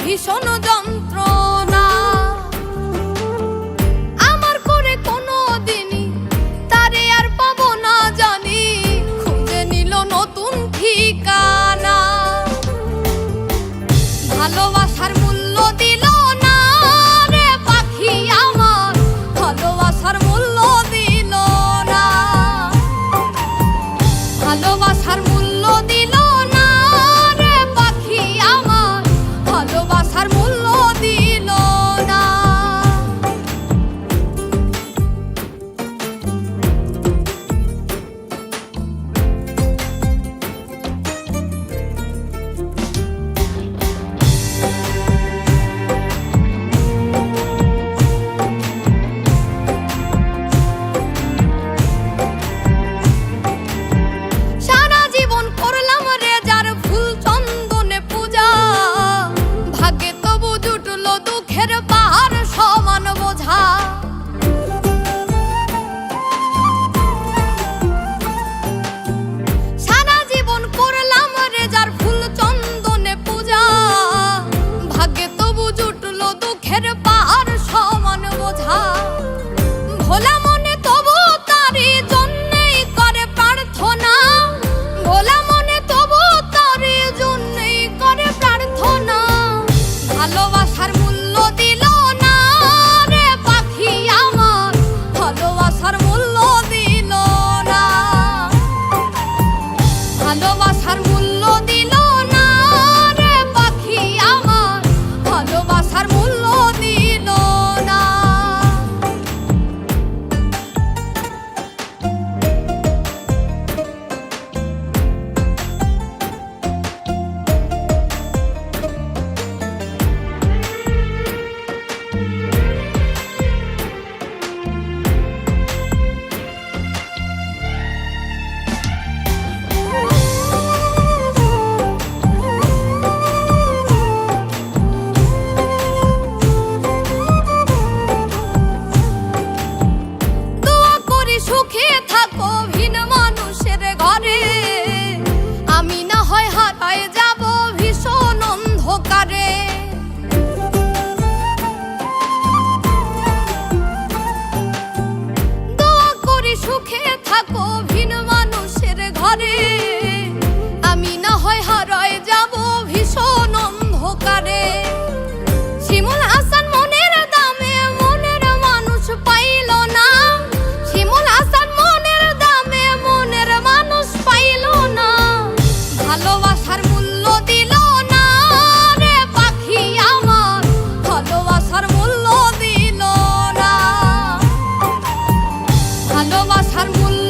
ভীষণ যন্ত্রণা। আমার করে কোনো দিনই তারে আর পাবো না জানি, খুঁজে নিল নতুন ঠিকানা। ভালোবাসার মূল্য দিল না রে পাখি আমার, ভালোবাসার মূল্য দিল না। ভালোবাসার মূল্য দিল না রে পাখি আমার, ভালোবাসার মূল্য দিল না। সারা জীবন করলাম রে যার ফুল চন্দনে পূজা, ভাগ্যে তবু জুটলো দুঃখের পাহাড় সমান বোঝা। সারা জীবন করলাম রে যার ফুল চন্দনে পূজা, ভাগ্যে তবু জুটলো দুঃখের পাহাড় সমান বোঝা। ভোলা মনে তবু তারই জন্যই করে প্রার্থনা, ভোলা মনে তবু তারই জন্যই করে প্রার্থনা। ভালোবাসার মূল্য দিল না রে পাখি আমার, ভালোবাসার মূল্য দিল না। ভালোবাসার মূল্য দিল না রে পাখি আমার, ভালোবাসার মূল্য দিল না। দোয়া করি সুখে থাকো ভিন মানুষের ঘরে, আমি না হয় হারায় যাব ভীষণ অন্ধকারে। দোয়া করি সুখে থাকো ভিন মানুষের ঘরে, আমি না হয় হারায় যাব ভীষণ অন্ধকারে। শিমুল হাসান মনের দামে মনের মানুষ পাইল না, শিমুল হাসান মনের দামে মনের মানুষ পাইল না। ভালোবাসার মূল্য দিল না রে পাখি আমার, ভালোবাসার মূল্য দিল না। ভালোবাসার মূল্য